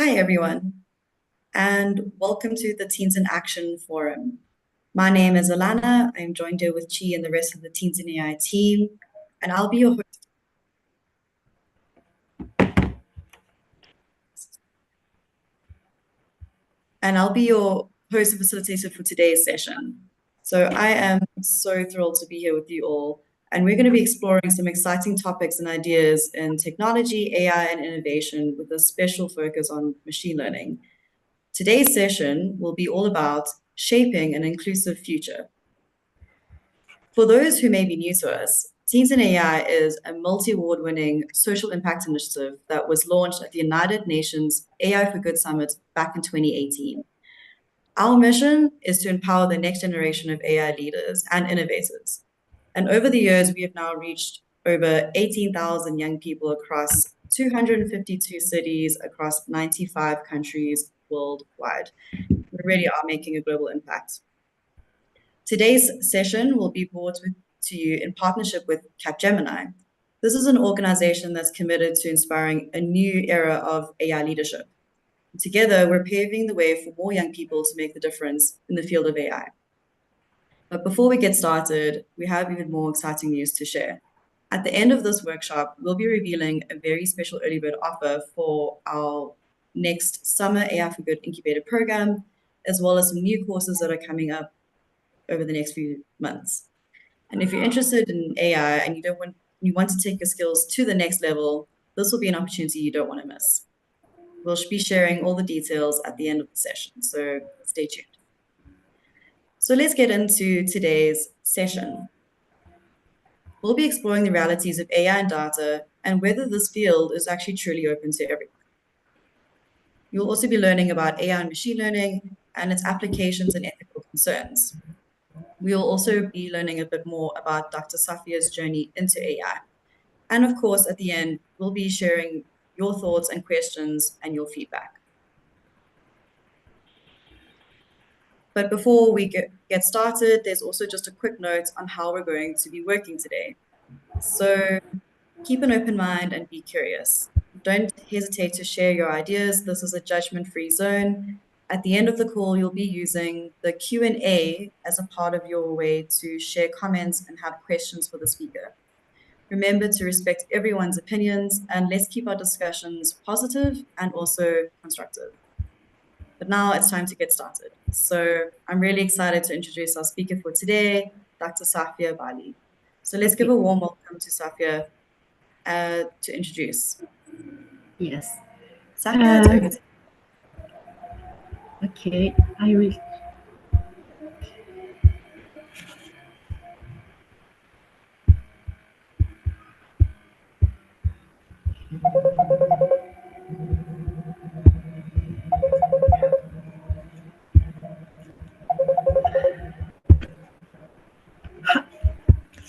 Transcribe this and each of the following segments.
Hi, everyone, and welcome to the Teens in Action Forum. My name is Alana. I'm joined here with Chi and the rest of the Teens in AI team, and I'll be your host. And facilitator for today's session. So I am so thrilled to be here with you all, and we're going to be exploring some exciting topics and ideas in technology, AI, and innovation with a special focus on machine learning. Today's session will be all about shaping an inclusive future. For those who may be new to us, Teens in AI is a multi-award winning social impact initiative that was launched at the United Nations AI for Good Summit back in 2018. Our mission is to empower the next generation of AI leaders and innovators. And over the years, we have now reached over 18,000 young people across 252 cities across 95 countries worldwide. We really are making a global impact. Today's session will be brought to you in partnership with Capgemini. This is an organization that's committed to inspiring a new era of AI leadership. Together, we're paving the way for more young people to make the difference in the field of AI. But before we get started, we have even more exciting news to share. At the end of this workshop, we'll be revealing a very special early bird offer for our next Summer AI for Good Incubator program, as well as some new courses that are coming up over the next few months. And if you're interested in AI and you want to take your skills to the next level, this will be an opportunity you don't want to miss. We'll be sharing all the details at the end of the session, so stay tuned. So let's get into today's session. We'll be exploring the realities of AI and data and whether this field is actually truly open to everyone. You'll also be learning about AI and machine learning and its applications and ethical concerns. We'll also be learning a bit more about Dr. Safia's journey into AI. And of course, at the end, we'll be sharing your thoughts and questions and your feedback. But before we get started, there's also just a quick note on how we're going to be working today. So keep an open mind and be curious. Don't hesitate to share your ideas. This is a judgment-free zone. At the end of the call, you'll be using the Q&A as a part of your way to share comments and have questions for the speaker. Remember to respect everyone's opinions, and let's keep our discussions positive and also constructive. But now it's time to get started. So I'm really excited to introduce our speaker for today, Dr. Safia Bali. So let's give a warm welcome to Safia to introduce. Yes. Safia, it's over to you. Okay, I will.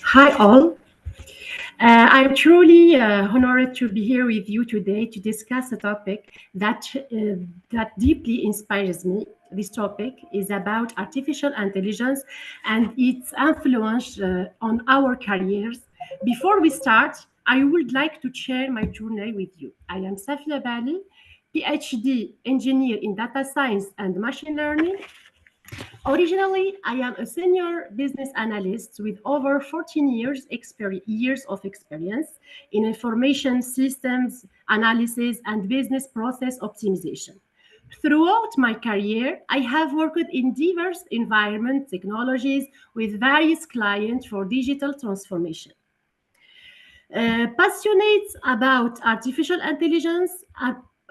Hi all. I'm truly honored to be here with you today to discuss a topic that deeply inspires me. This topic is about artificial intelligence and its influence on our careers. Before we start, I would like to share my journey with you. I am Safia Bali, PhD engineer in data science and machine learning. Originally, I am a senior business analyst with over 14 years of experience in information systems analysis and business process optimization. Throughout my career, I have worked in diverse environment technologies with various clients for digital transformation. Passionate about artificial intelligence,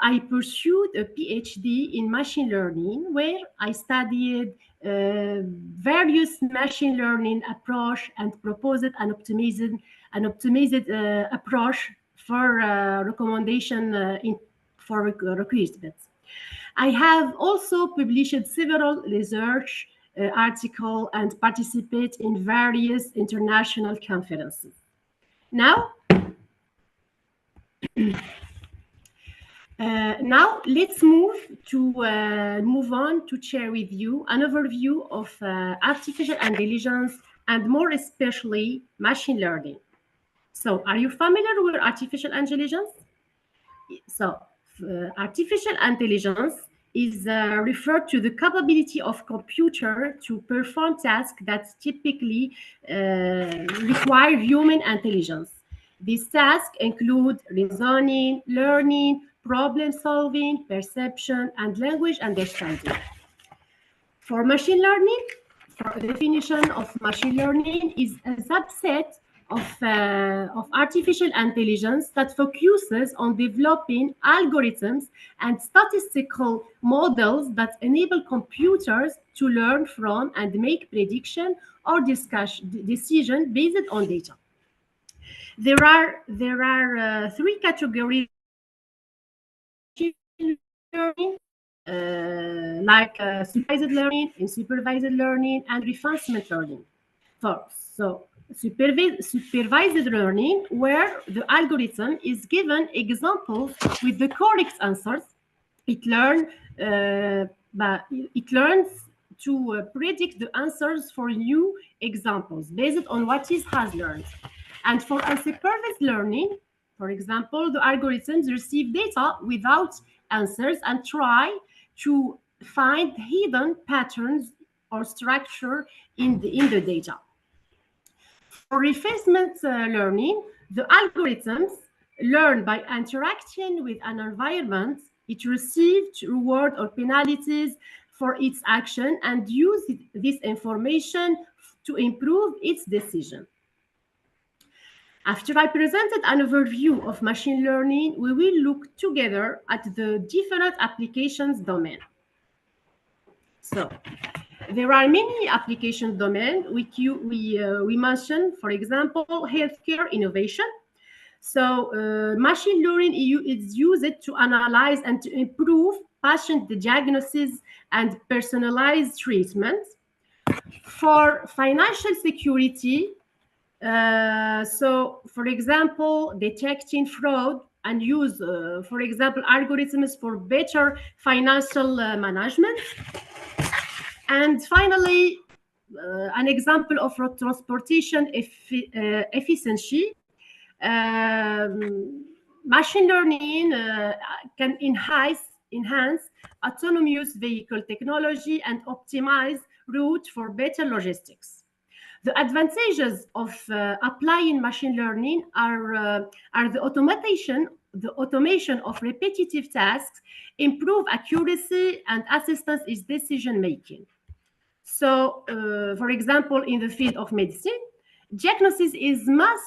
I pursued a PhD in machine learning where I studied various machine learning approach and proposed an optimized approach for recommendation for requirements. I have also published several research articles and participate in various international conferences. Now, let's move on to share with you an overview of artificial intelligence and more especially machine learning. So, are you familiar with artificial intelligence? So, artificial intelligence is referred to the capability of computer to perform tasks that typically require human intelligence. These tasks include reasoning, learning, problem solving, perception, and language understanding. For machine learning, the definition of machine learning is a subset of artificial intelligence that focuses on developing algorithms and statistical models that enable computers to learn from and make prediction or decision based on data. There are three categories of learning, like supervised learning, unsupervised learning, and reinforcement learning. So supervised learning, where the algorithm is given examples with the correct answers. It learns to predict the answers for new examples based on what it has learned. And for unsupervised learning, for example, the algorithms receive data without answers and try to find hidden patterns or structure in the data. For reinforcement learning, the algorithms learn by interacting with an environment. It receives reward or penalties for its action and uses this information to improve its decision. After I presented an overview of machine learning, we will look together at the different applications domain. So, there are many application domains we mentioned, for example, healthcare innovation. So machine learning is used to analyze and to improve patient diagnosis and personalized treatment. For financial security, so for example, detecting fraud and use, for example, algorithms for better financial management. And finally, an example of transportation efficiency. Machine learning can enhance autonomous vehicle technology and optimize routes for better logistics. The advantages of applying machine learning are the automation of repetitive tasks, improve accuracy, and assistance in decision making. So, for example, in the field of medicine, diagnosis is much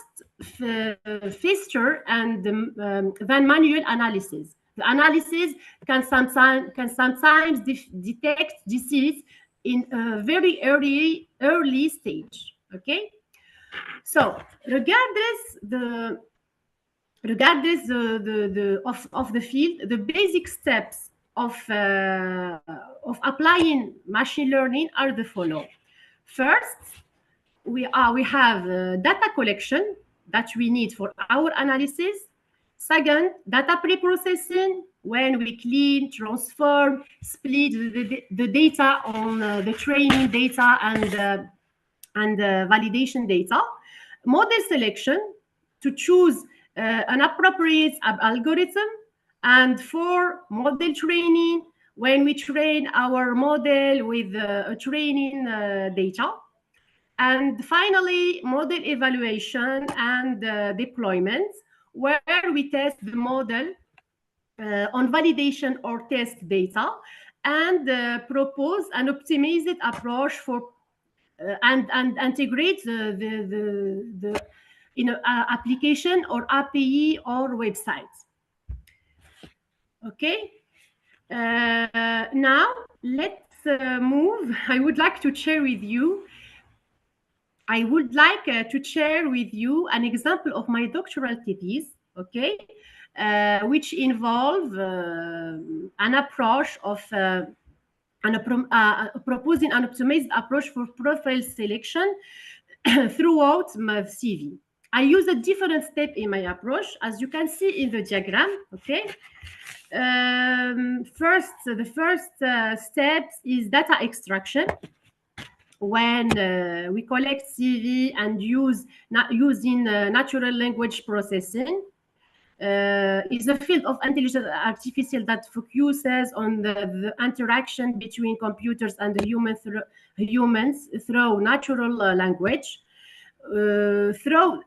faster and than manual analysis. The analysis can sometimes detect disease in a very early stage. Okay, so regardless of the field, the basic steps of applying machine learning are the following. First, we have data collection that we need for our analysis. Second, data pre-processing, when we clean, transform, split the data on the training data and validation data. Model selection, to choose an appropriate algorithm. And for model training, when we train our model with training data. And finally, model evaluation and deployment, where we test the model on validation or test data and propose an optimized approach for and integrate the application or API or websites. Okay. Now let's move. I would like to share with you an example of my doctoral thesis, okay, which involve an approach of proposing an optimized approach for profile selection throughout my CV. I use a different step in my approach, as you can see in the diagram, okay. The first step is data extraction, when we collect CV and using natural language processing. is a field of intelligent artificial that focuses on the interaction between computers and humans through natural language. Through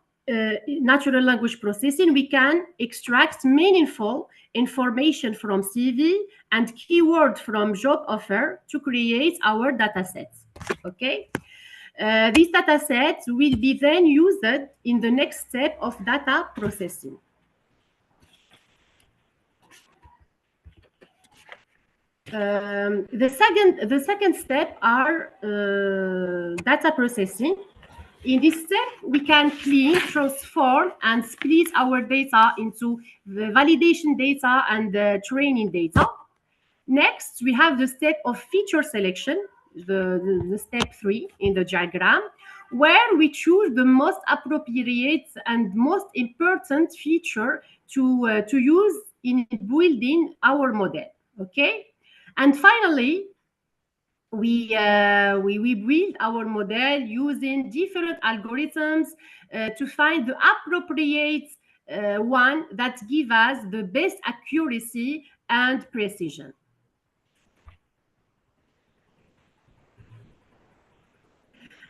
natural language processing, we can extract meaningful information from CV and keyword from job offer to create our data sets. Okay. These data sets will be then used in the next step of data processing. The second step are data processing. In this step, we can clean, transform, and split our data into the validation data and the training data. Next, we have the step of feature selection, the step 3 in the diagram, where we choose the most appropriate and most important feature to use in building our model. Okay, and finally, we build our model using different algorithms to find the appropriate one that give us the best accuracy and precision.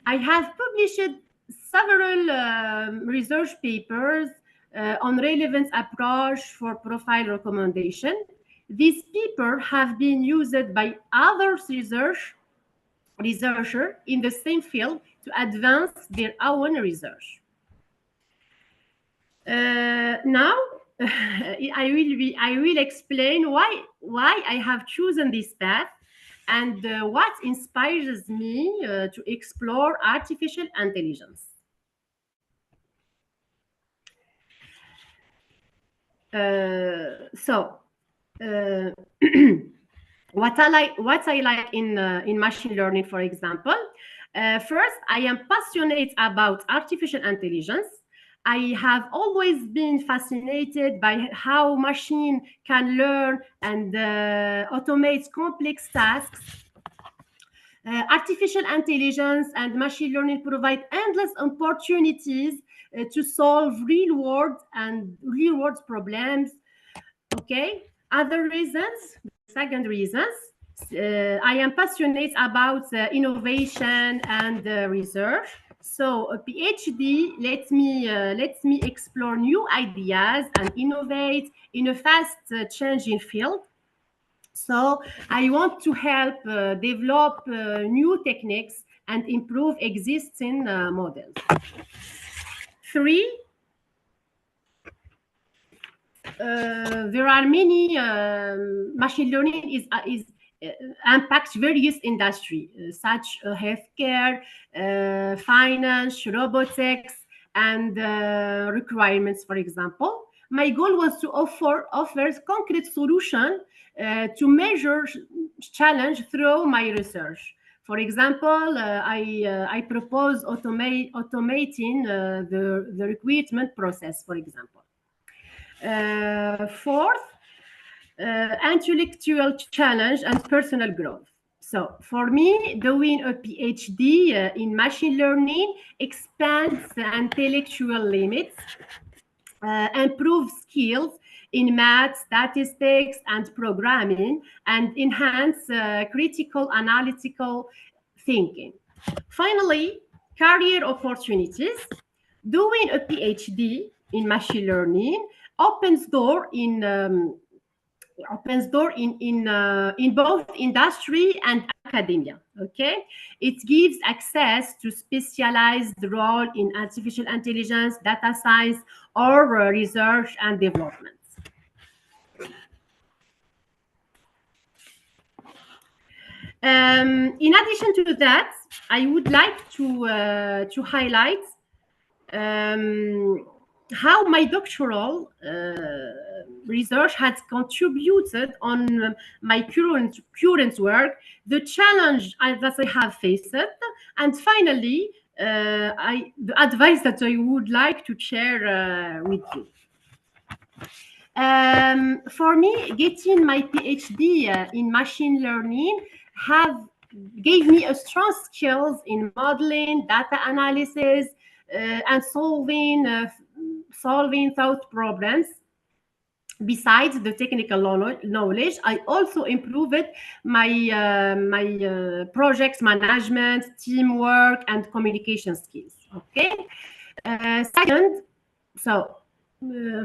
I have published several research papers on relevance approach for profile recommendation. These papers have been used by other researchers in the same field to advance their own research. Now, I will explain why I have chosen this path and what inspires me to explore artificial intelligence. What I like in machine learning, for example, first, I am passionate about artificial intelligence. I have always been fascinated by how machine can learn and automate complex tasks. Artificial intelligence and machine learning provide endless opportunities to solve real world problems. Okay. Other reasons, second reasons, I am passionate about innovation and research. So a PhD lets me explore new ideas and innovate in a fast changing field. So I want to help develop new techniques and improve existing models. 3, there are many machine learning is impacts various industries such healthcare, finance, robotics, and requirements. For example, my goal was to offer concrete solution to measure challenge through my research. For example, I propose automating the recruitment process, for example. Fourth, intellectual challenge and personal growth. So for me, doing a PhD in machine learning expands the intellectual limits, improves skills in math, statistics, and programming, and enhance critical analytical thinking. Finally, career opportunities. Doing a PhD in machine learning opens door in both industry and academia. Okay, it gives access to specialized role in artificial intelligence, data science, or research and development. In addition to that, I would like to highlight how my doctoral research has contributed on my current work, the challenge that I have faced, and finally, the advice that I would like to share with you. For me, getting my PhD in machine learning gave me a strong skills in modeling, data analysis, and solving thought problems. Besides the technical knowledge, I also improved my projects management, teamwork, and communication skills. Okay. Second, so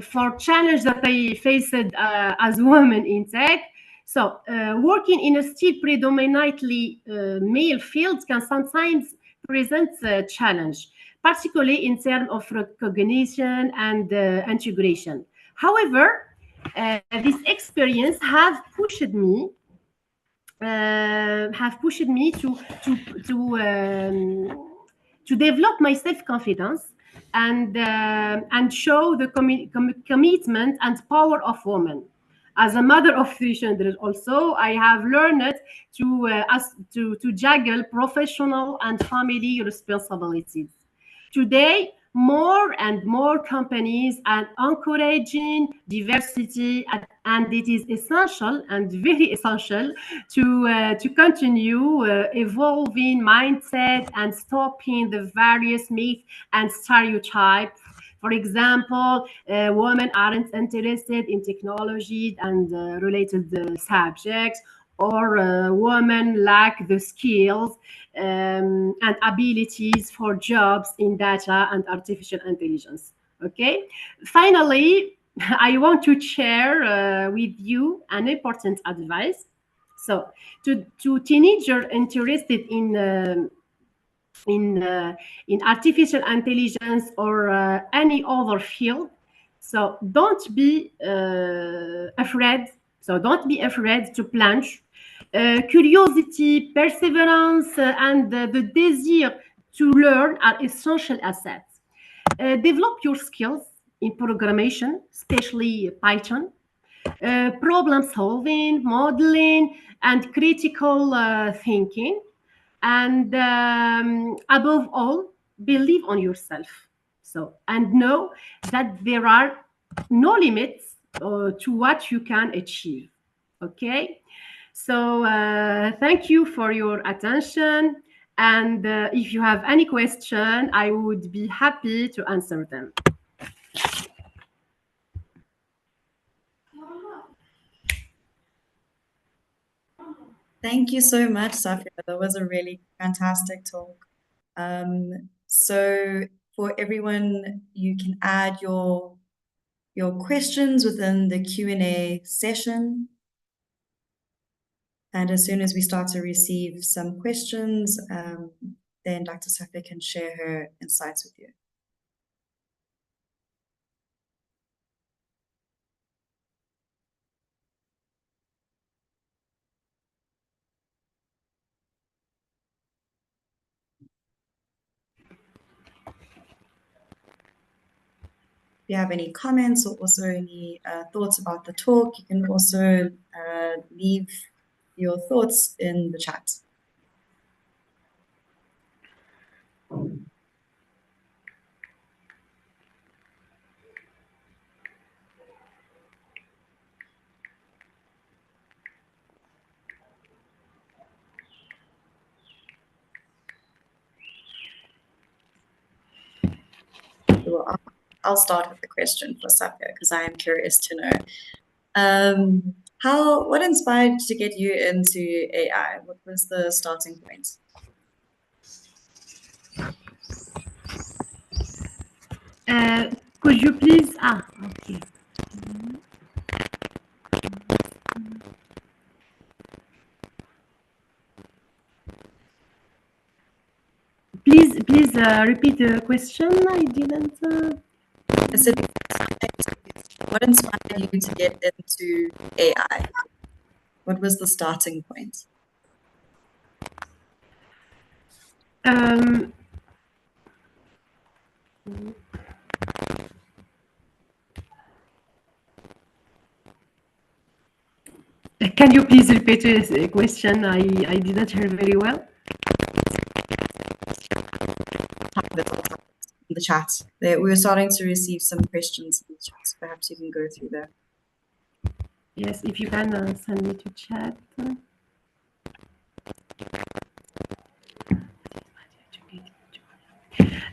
for challenge that I faced as a woman in tech, so working in a still predominantly male field can sometimes present a challenge, particularly in terms of recognition and integration. However, this experience have pushed me to develop my self-confidence and show the commitment and power of women. As a mother of three children, also I have learned to juggle professional and family responsibilities. Today, more and more companies are encouraging diversity, and it is essential and very essential to continue evolving mindset and stopping the various myths and stereotypes. For example, women aren't interested in technology and related subjects, or women lack the skills and abilities for jobs in data and artificial intelligence. Okay. Finally, I want to share with you an important advice. So, to teenagers interested in artificial intelligence or any other field, so don't be afraid. So don't be afraid to plunge. Curiosity, perseverance, and the desire to learn are essential assets. Develop your skills in programmation, especially Python, problem solving, modeling, and critical thinking. And above all, believe on yourself. So, and know that there are no limits to what you can achieve. Okay. So thank you for your attention. And if you have any question, I would be happy to answer them. Thank you so much, Safia. That was a really fantastic talk. So for everyone, you can add your questions within the Q&A session. And as soon as we start to receive some questions, then Dr. Safia can share her insights with you. If you have any comments or also any thoughts about the talk, you can also leave your thoughts in the chat. Well, I'll start with the question for Safia because I am curious to know. What inspired you to get you into AI? What was the starting point? Could you please? Okay. Please repeat the question. I didn't. I said, what inspired you to get into AI? What was the starting point? Can you please repeat the question? I didn't hear very well. In the chat, we were starting to receive some questions in the chat. So perhaps you can go through there. Yes, if you can send me to chat.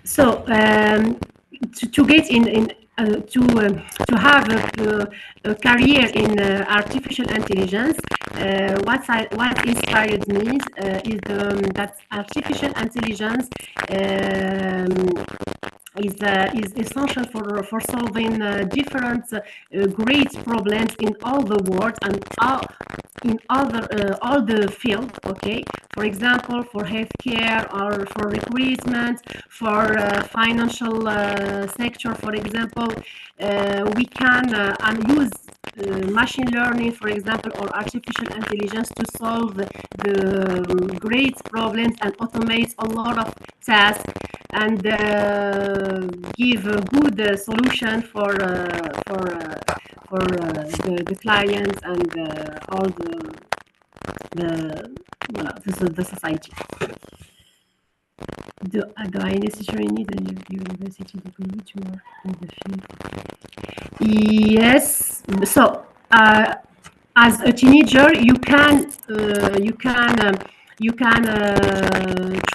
So to get in to have a career in artificial intelligence, what inspired me is that artificial intelligence is essential for solving different great problems in all the world and in all the fields. Okay, for example, for healthcare or for recruitment, for financial sector, for example, we can use machine learning, for example, or artificial intelligence to solve the great problems and automate a lot of tasks and give a good solution for the clients and all the society. Do I necessarily need a university degree to work in the field? Yes. So as a teenager, you can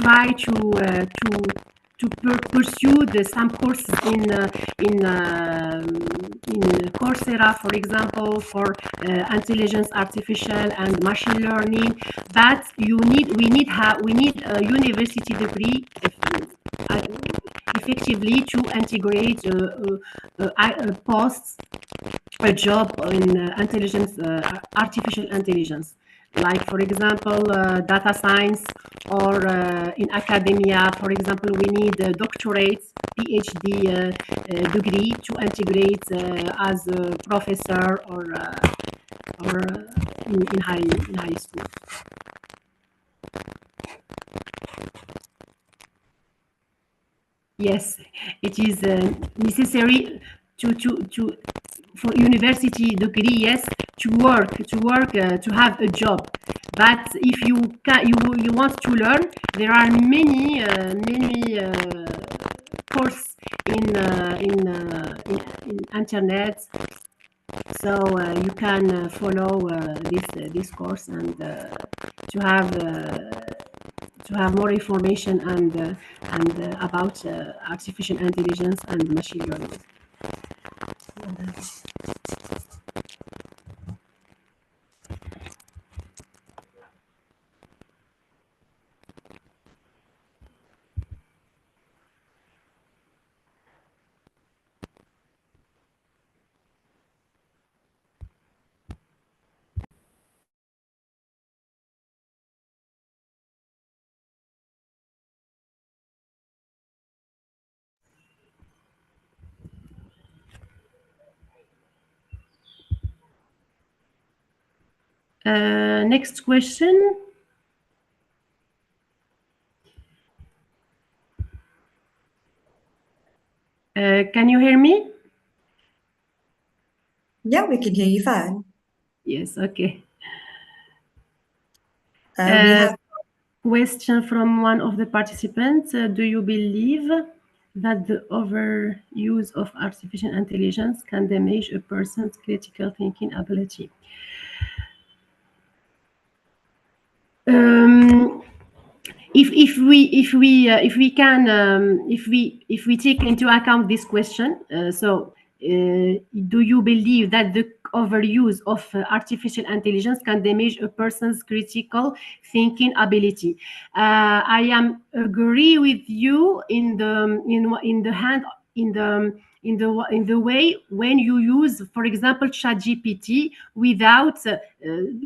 try to pursue some courses in Coursera, for example, for intelligence, artificial, and machine learning. But we need a university degree effectively to integrate posts a job in artificial intelligence, like for example data science, or in academia, for example, we need a doctorate, PhD degree to integrate as a professor or in high school. Yes, it is necessary for university degree, yes, to have a job. But if you want to learn, there are many courses in internet, so you can follow this course and to have more information and about artificial intelligence and machine learning. Next question. Can you hear me? Yeah, we can hear you fine. Yes, okay. We have a question from one of the participants. Do you believe that the overuse of artificial intelligence can damage a person's critical thinking ability? If we take into account this question, do you believe that the overuse of artificial intelligence can damage a person's critical thinking ability? I am agree with you in the way when you use, for example, ChatGPT without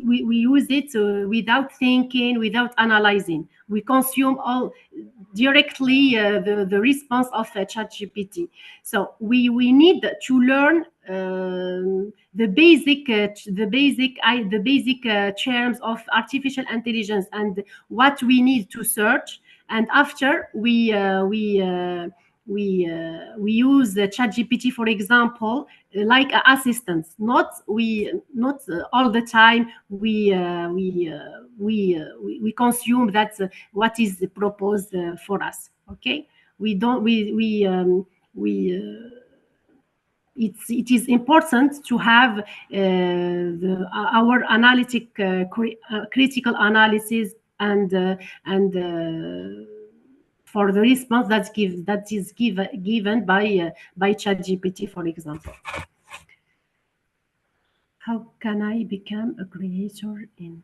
we use it without thinking, without analyzing. We consume all directly the response of ChatGPT. So we need to learn the basic terms of artificial intelligence and what we need to search, and after we use ChatGPT, for example, like assistants. Not all the time we consume that what is proposed for us. Okay, we don't it is important to have our critical analysis and for the response that is given by ChatGPT, for example. How can I become a creator in?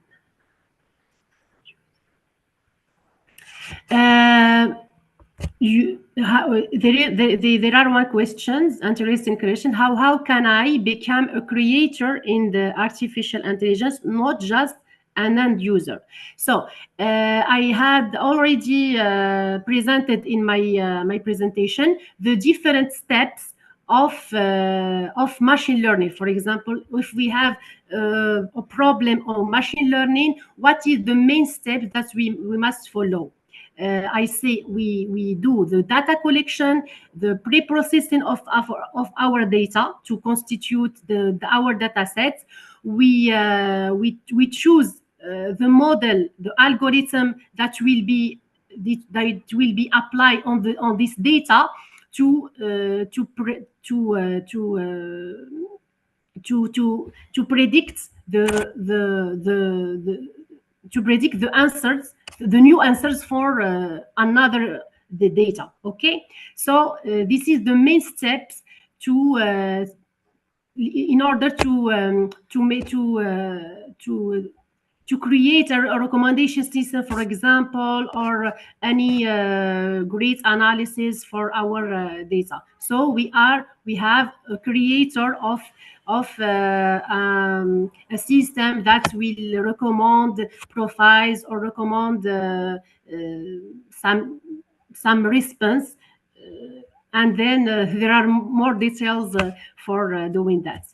There are one questions, interesting question. How can I become a creator in the artificial intelligence, not just an end user? So I had already presented in my presentation the different steps of machine learning. For example, if we have a problem on machine learning, what is the main step that we must follow? I say we do the data collection, the pre-processing of our data to constitute our data sets. We choose the model, the algorithm that will be applied on this data to predict to predict the answers, the new answers for another the data. Okay, so this is the main steps to in order to create a recommendation system, for example, or any great analysis for our data. So we have a creator of a system that will recommend profiles or recommend some response, and then there are more details for doing that.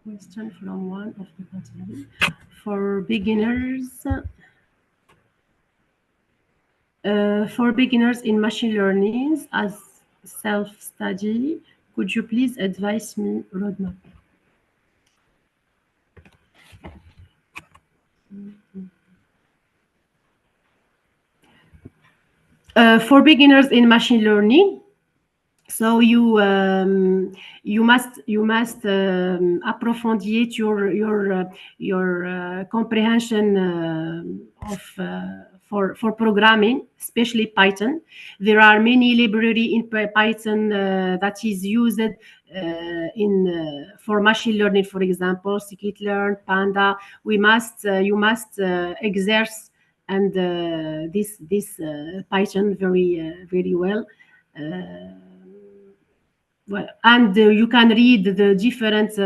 Question from one of the category for beginners. For beginners in machine learning as self-study, could you please advise me roadmap? For beginners in machine learning, so you must approfondate your comprehension of for programming, especially Python. There are many libraries in Python that is used for machine learning, for example, scikit-learn, Panda. You must exercise and this Python very well. Well, and you can read the different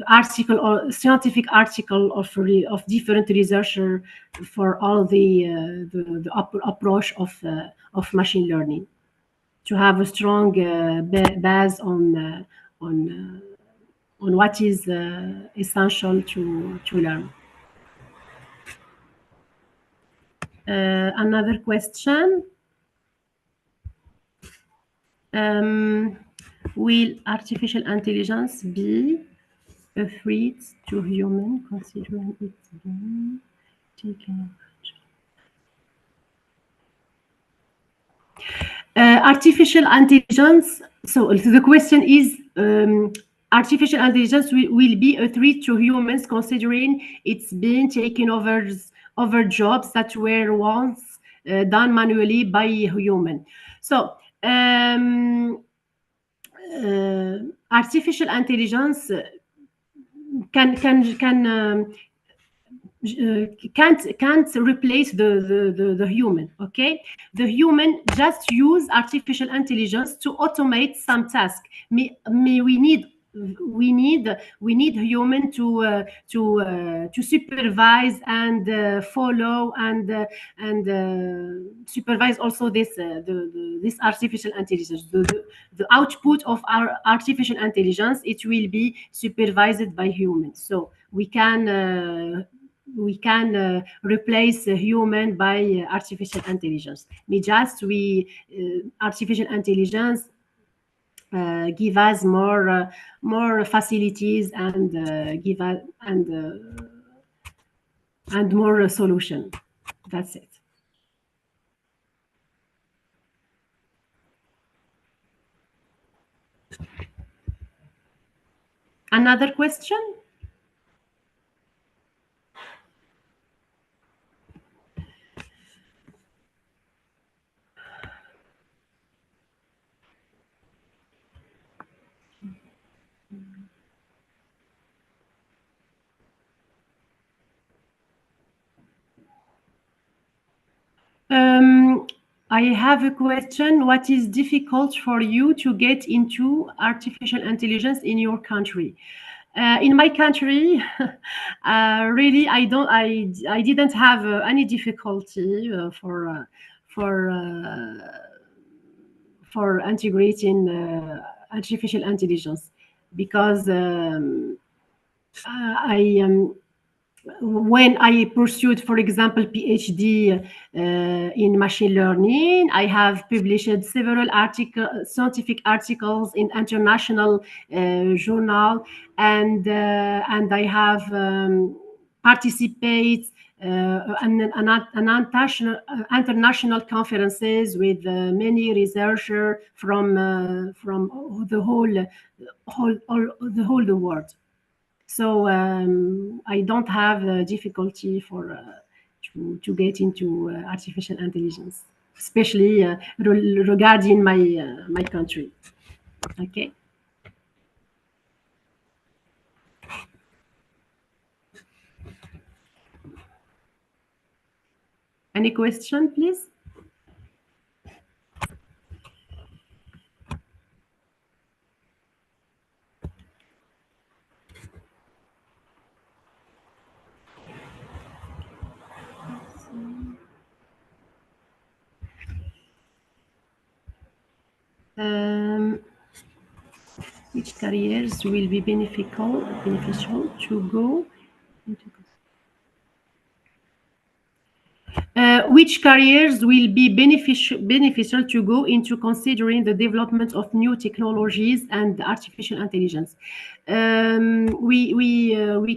article or scientific article of different researchers for all the approach of machine learning, to have a strong base on what is essential to learn. Another question. Will artificial intelligence be a threat to human, considering it's being taken over? Artificial intelligence. So the question is, artificial intelligence will be a threat to humans, considering it's been taken over jobs that were once done manually by human. So artificial intelligence can't replace the human. Okay, the human just use artificial intelligence to automate some task. We need human to supervise and follow and supervise also this artificial intelligence. The output of our artificial intelligence, it will be supervised by humans. So we can replace a human by artificial intelligence. Artificial intelligence give us more facilities and give us and more solution. That's it. Another question? I have a question. What is difficult for you to get into artificial intelligence in your country? In my country, really, I didn't have any difficulty for for integrating artificial intelligence because I when I pursued, for example, PhD in machine learning, I have published several scientific articles in international journal, and I have participated international conferences with many researchers from the whole world. So I don't have difficulty for to get into artificial intelligence, especially regarding my country. Okay. Any question, please? Which careers will be beneficial to go into? Which careers will be beneficial to go into considering the development of new technologies and artificial intelligence? We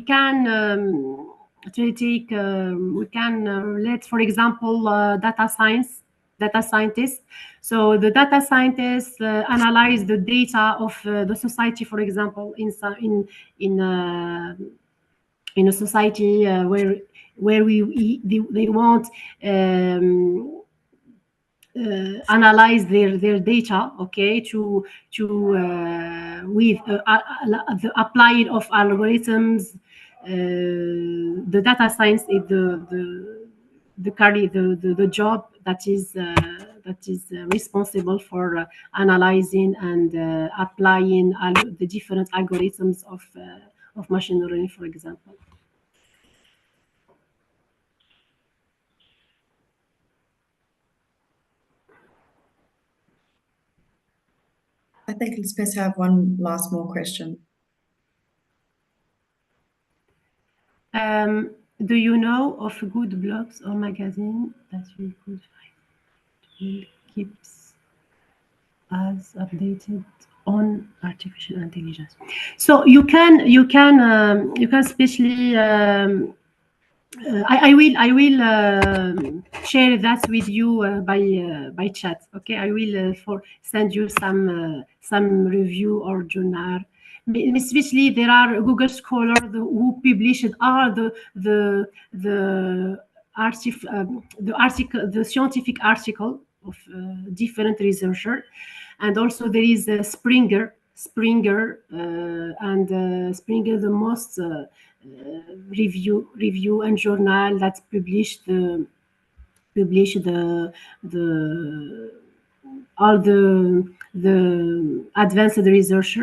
can take we can let, for example, data scientists. So the data scientists analyze the data of the society, for example, in a society where they want analyze their data, okay, to with the applying of algorithms. The data science is the job that is responsible for analyzing and applying the different algorithms of machine learning, for example. I think let's best have one last more question. Do you know of good blogs or magazine that we could find keeps us updated on artificial intelligence? So you can especially I will share that with you by chat. Okay, I will send you some review or journal. Especially there are Google Scholar who published all the scientific article of different researchers, and also there is Springer and Springer, the most review and journal that published all the advanced research,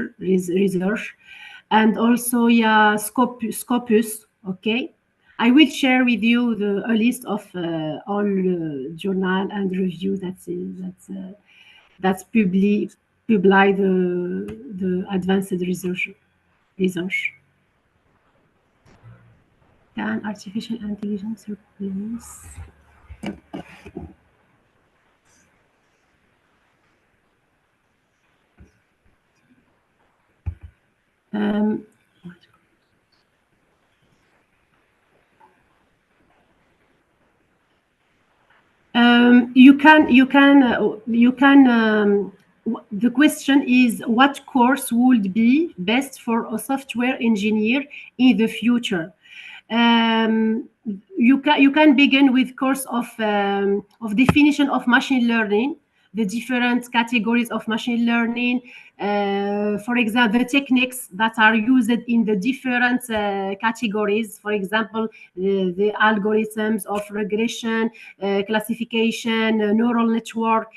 and also Scopus. Okay, I will share with you a list of all journal and review that's published the advanced research. Can artificial intelligence replace? You can. The question is, what course would be best for a software engineer in the future? You can begin with course of definition of machine learning, the different categories of machine learning. For example, the techniques that are used in the different categories. For example, the algorithms of regression, classification, neural network,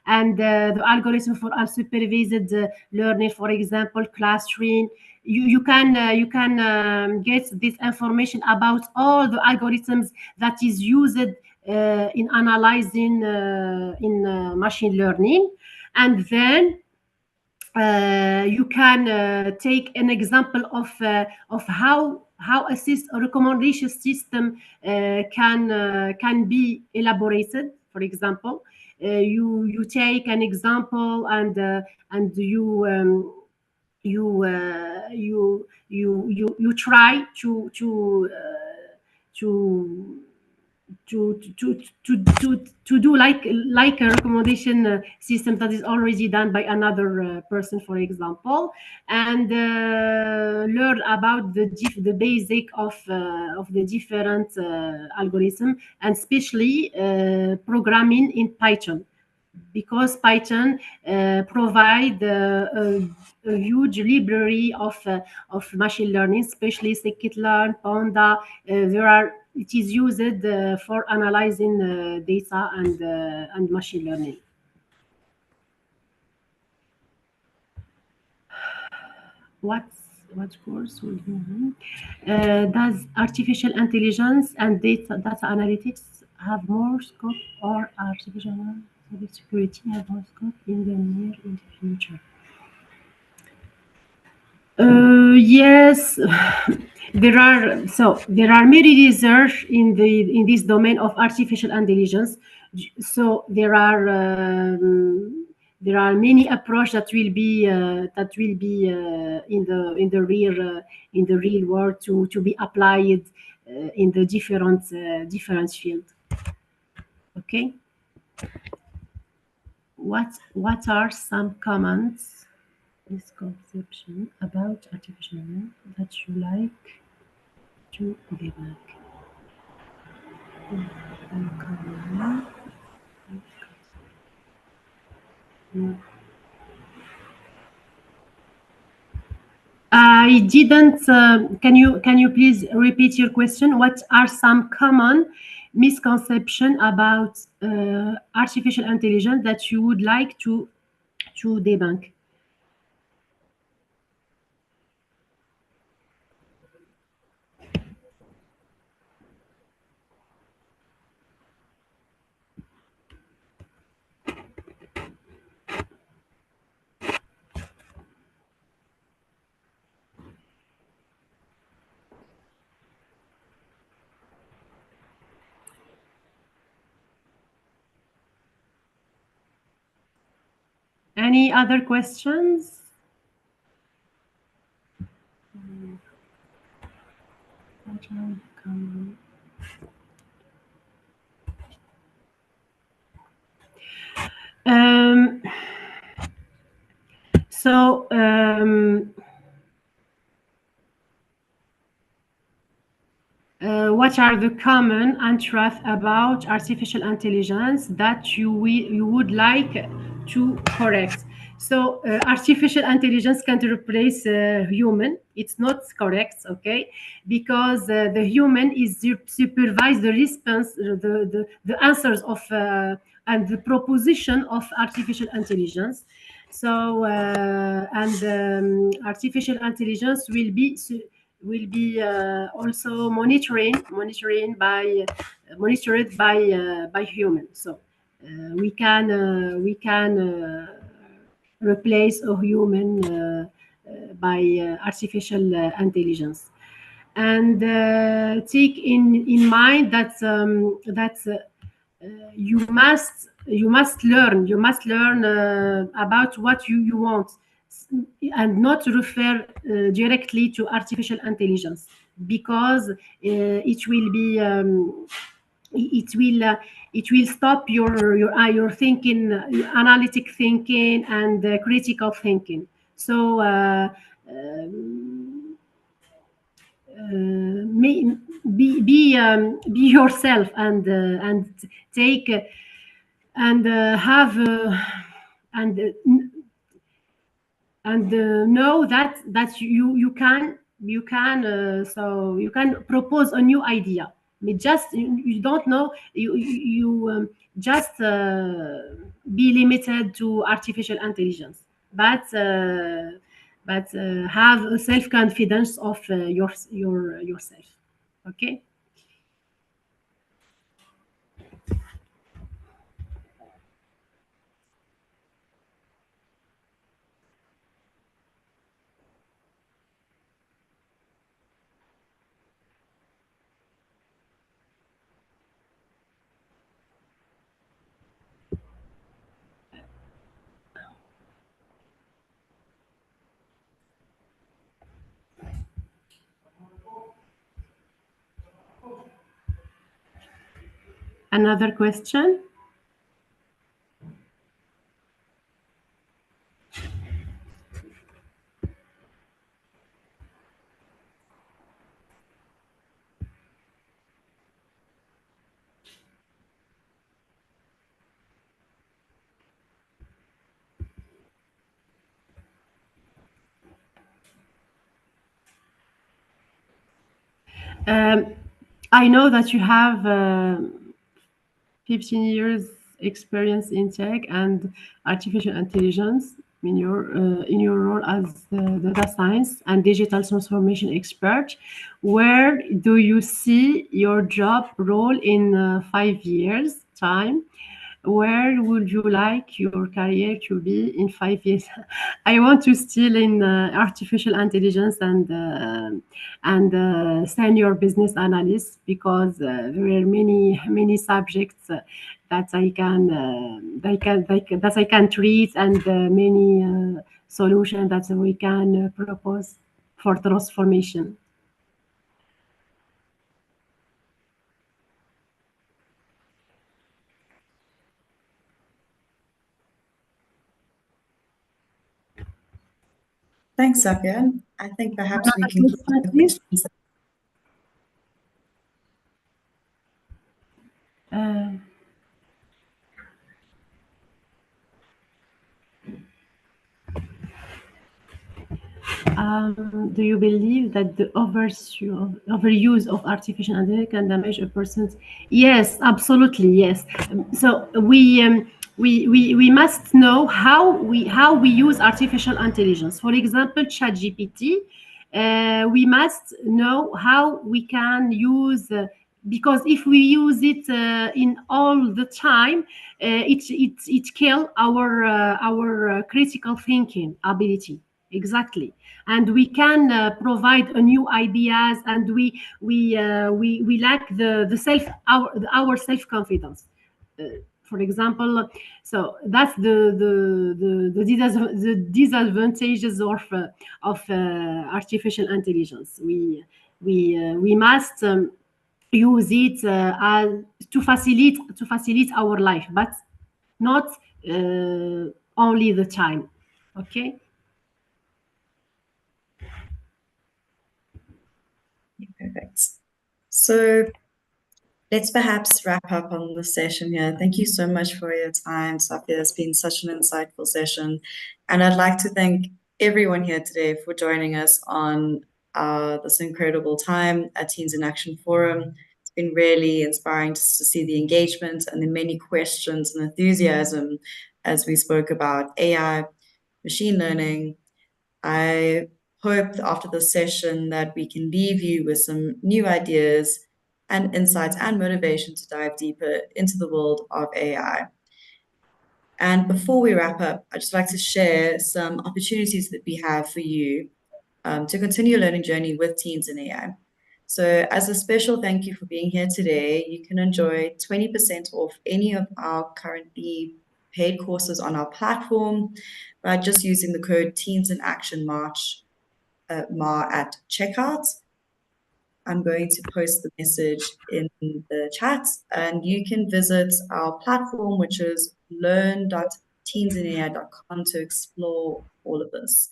and the algorithm for unsupervised learning, for example, clustering. You can get this information about all the algorithms that is used in analyzing in machine learning. And then you can take an example of how a recommendation system can be elaborated. For example, you take an example and you try to to do like a recommendation system that is already done by another person, for example, and learn about the basic of the different algorithm, and especially programming in Python, because Python provide a huge library of machine learning, especially scikit-learn, Panda. It is used for analyzing data and machine learning. What course will you do? Does artificial intelligence and data analytics have more scope, or artificial security have more scope in the near in the future? Yes, there are many research in this domain of artificial intelligence. So there are many approach that will be in the real world to be applied in the different field. Okay. What are some comments, misconception about artificial intelligence that you like to debug? I didn't. Can you please repeat your question? What are some common misconception about artificial intelligence that you would like to debunk? Any other questions? So what are the common untruths about artificial intelligence that you would like to correct? So artificial intelligence can replace human. It's not correct, okay? Because the human is supervise the response, the answers of and the proposition of artificial intelligence. So artificial intelligence will be also monitored by humans. So we can replace a human by artificial intelligence, and take in mind that you must learn about what you want, and not refer directly to artificial intelligence, because it will be it will stop your thinking, your analytic thinking and critical thinking. So be yourself and take and have and know that you can propose a new idea. Just you don't know, you just be limited to artificial intelligence, but have a self confidence of yourself. Okay. Another question. Um, I know that you have 15 years experience in tech and artificial intelligence in your role as the data science and digital transformation expert. Where do you see your job role in 5 years time? Where would you like your career to be in 5 years? I want to still in artificial intelligence and senior business analyst, because there are many subjects that I can treat, and many solutions that we can propose for transformation. Thanks, Safia. I think perhaps we can close the Please. questions. Uh, do you believe that the overuse of artificial intelligence can damage a person's? Yes, absolutely, yes. So we must know how we use artificial intelligence. For example, ChatGPT. We must know how we can use. Because if we use it in all the time, it kill our critical thinking ability. Exactly. And we can provide a new ideas, and we lack the self our self confidence. For example, so that's the disadvantages of artificial intelligence. We must use it to facilitate our life, but not only the time. Okay. Perfect. So let's perhaps wrap up on the session here. Thank you so much for your time, Safia. It's been such an insightful session. And I'd like to thank everyone here today for joining us on this incredible time at Teens in Action Forum. It's been really inspiring just to see the engagement and the many questions and enthusiasm as we spoke about AI, machine learning. I hope after this session that we can leave you with some new ideas and insights and motivation to dive deeper into the world of AI. And before we wrap up, I'd just like to share some opportunities that we have for you to continue your learning journey with teens in AI. So as a special thank you for being here today, you can enjoy 20% off any of our currently paid courses on our platform by just using the code Teens in Action March MAR at checkout. I'm going to post the message in the chat, and you can visit our platform, which is learn.teensinai.com, to explore all of this.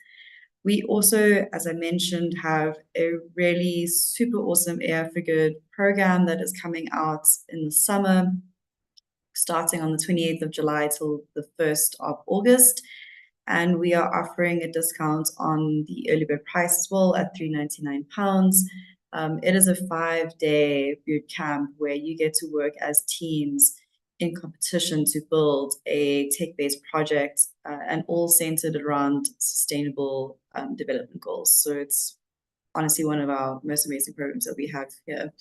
We also, as I mentioned, have a really super awesome AI Figured program that is coming out in the summer. starting on the 28th of July till the 1st of August. And we are offering a discount on the early bird price as well at £399. It is a 5-day boot camp where you get to work as teams in competition to build a tech-based project and all centered around sustainable development goals. So it's honestly one of our most amazing programs that we have here.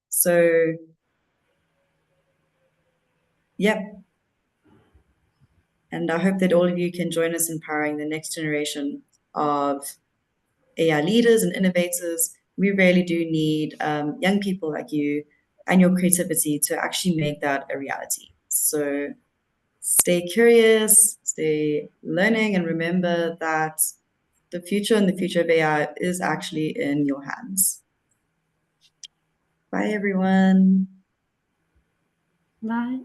So, yep. And I hope that all of you can join us in powering the next generation of AI leaders and innovators. We really do need young people like you and your creativity to actually make that a reality. So stay curious, stay learning, and remember that the future and the future of AI is actually in your hands. Bye, everyone. Bye.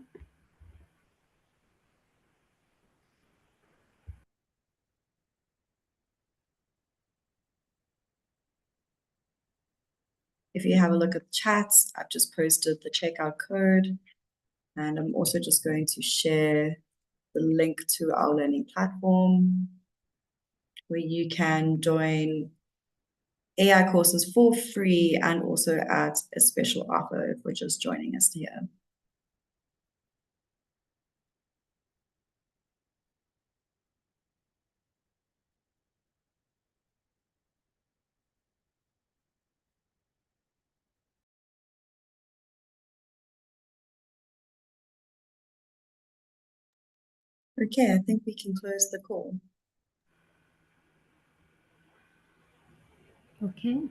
If you have a look at the chats, I've just posted the checkout code, and I'm also just going to share the link to our learning platform where you can join AI courses for free and also at a special offer for just joining us here. Okay, I think we can close the call. Okay.